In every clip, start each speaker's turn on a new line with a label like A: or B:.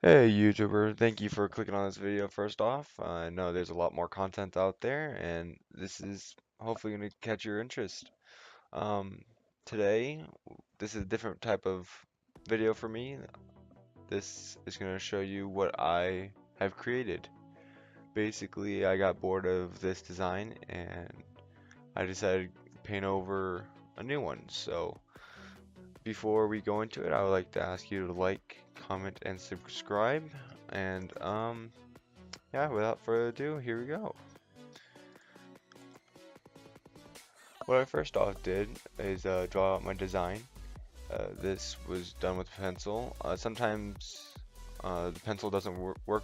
A: Hey YouTuber, thank you for clicking on this video first off. I know there's a lot more content out there and this is hopefully going to catch your interest. Um, Today, this is a different type of video for me. This is going to show you what I have created. Basically, I got bored of this design and I decided to paint over a new one. So before we go into it, I would like to ask you to like, comment, and subscribe. And yeah, without further ado, here we go. What I first off did is draw out my design. This was done with pencil. Sometimes the pencil doesn't work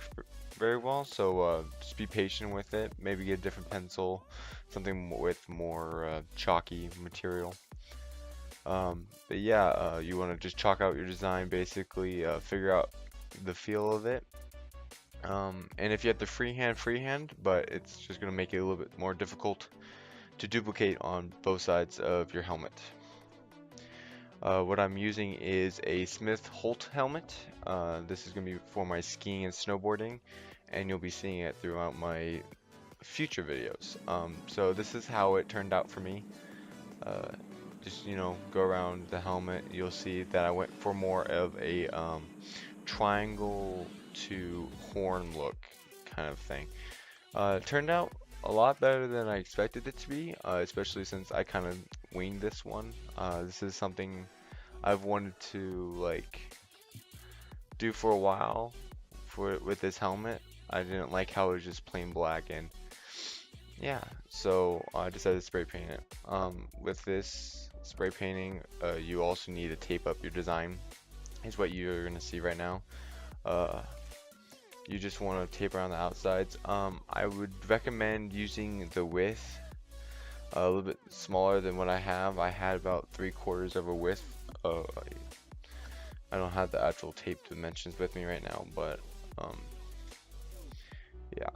A: very well, so just be patient with it. Maybe get a different pencil, something with more chalky material. But yeah, you want to just chalk out your design, basically figure out the feel of it. And if you have the freehand, but it's just going to make it a little bit more difficult to duplicate on both sides of your helmet. What I'm using is a Smith Holt helmet. This is going to be for my skiing and snowboarding, and you'll be seeing it throughout my future videos. So this is how it turned out for me. Uh, just, go around the helmet, you'll see that I went for more of a triangle to horn look kind of thing. It turned out a lot better than I expected it to be, especially since I kind of winged this one. This is something I've wanted to do for a while with this helmet. I didn't like how it was just plain black, and yeah, so I decided to spray paint it. With this spray painting, you also need to tape up your design, is what you're gonna see right now. Uh, you just want to tape around the outsides. I would recommend using the width a little bit smaller than what I have. I had about 3/4 of a width. I don't have the actual tape dimensions with me right now, but um, yeah.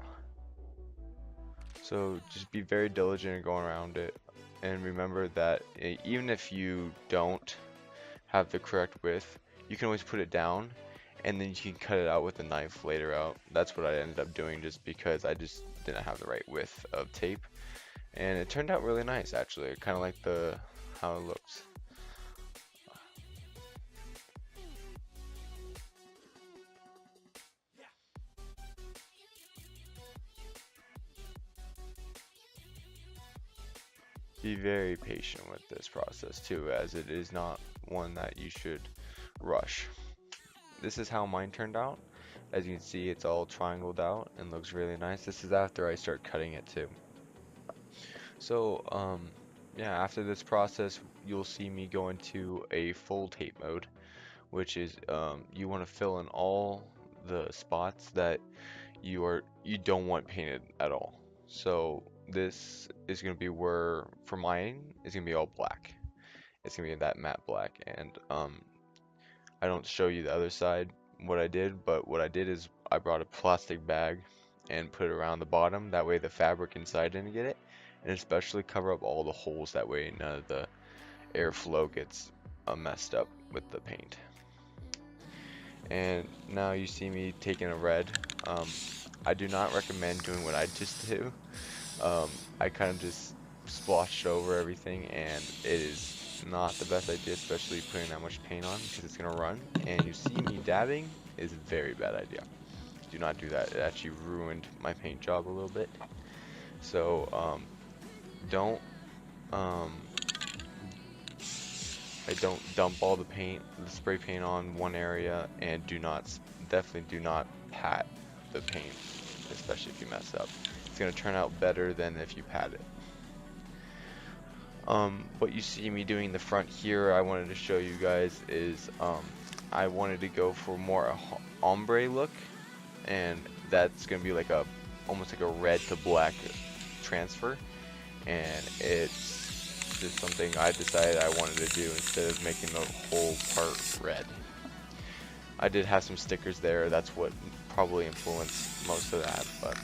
A: So just be very diligent in going around it, and remember that even if you don't have the correct width, you can always put it down, and then you can cut it out with a knife later out. That's what I ended up doing just because I just didn't have the right width of tape, and it turned out really nice actually. I kind of like the how it looks. Be very patient with this process too, as it is not one that you should rush. This is how mine turned out. As you can see, it's all triangled out and looks really nice. This is after I start cutting it too. So, yeah, after this process, you'll see me go into a full tape mode, which is you want to fill in all the spots that you don't want painted at all. So this is gonna be where for mine it's gonna be all black. It's gonna be that matte black, and I don't show you the other side what I did, but what I did is I brought a plastic bag and put it around the bottom. That way the fabric inside didn't get it, and especially cover up all the holes. That way none of the airflow gets messed up with the paint. And now you see me taking a red. Um, I do not recommend doing what I just do. I kind of just splotched over everything, and it is not the best idea, especially putting that much paint on because it's gonna run. And you see me dabbing is a very bad idea. Do not do that. It actually ruined my paint job a little bit. So don't um, I don't dump all the spray paint on one area, and definitely do not pat the paint, especially if you mess up. It's gonna turn out better than if you pat it. What you see me doing in the front here, I wanted to show you guys is I wanted to go for more a ombre look, and that's gonna be like almost like a red to black transfer, and it's just something I decided I wanted to do instead of making the whole part red. I did have some stickers there, that's what probably influenced most of that, but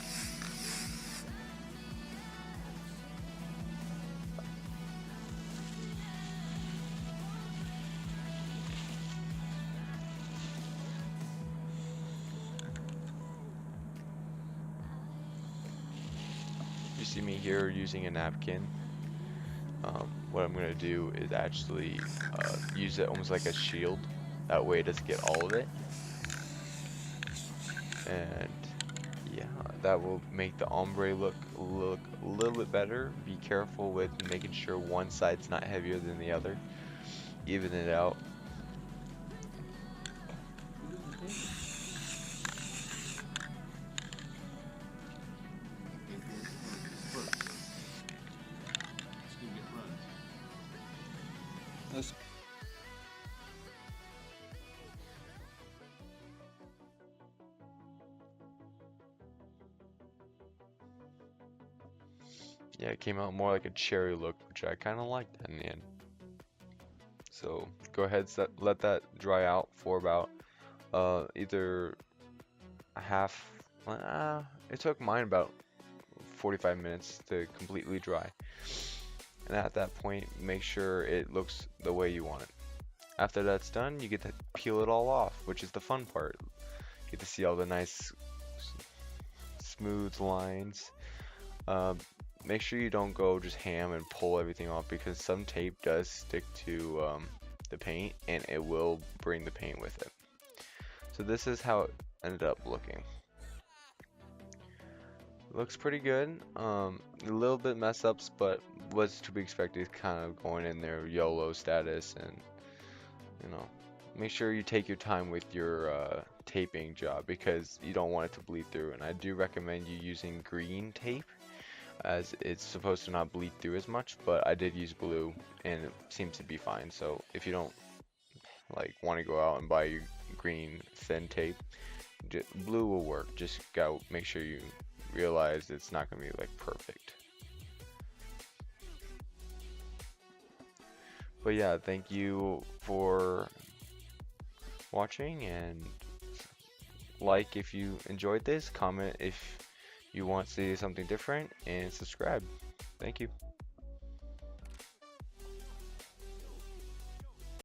A: you see me here using a napkin, what I'm gonna do is actually use it almost like a shield. That way it doesn't get all of it. And yeah, that will make the ombre look a little bit better. Be careful with making sure one side's not heavier than the other. Even it out.
B: That's
A: Yeah, it came out more like a cherry look, which I kind of liked in the end. So go ahead, let that dry out for about either a half. It took mine about 45 minutes to completely dry. And at that point, make sure it looks the way you want it. After that's done, you get to peel it all off, which is the fun part. You get to see all the nice smooth lines. Um, Make sure you don't go just ham and pull everything off because some tape does stick to the paint and it will bring the paint with it. So this is how it ended up looking. Looks pretty good. A little bit mess ups, but what's to be expected, kind of going in there YOLO status, and you know, make sure you take your time with your taping job because you don't want it to bleed through. And I do recommend you using green tape as it's supposed to not bleed through as much, but I did use blue and it seems to be fine. So if you don't like want to go out and buy your green thin tape, blue will work. Just gotta make sure you realize it's not gonna be like perfect. But yeah, thank you for watching, and like if you enjoyed this, comment if you want to see something different, and subscribe. Thank you.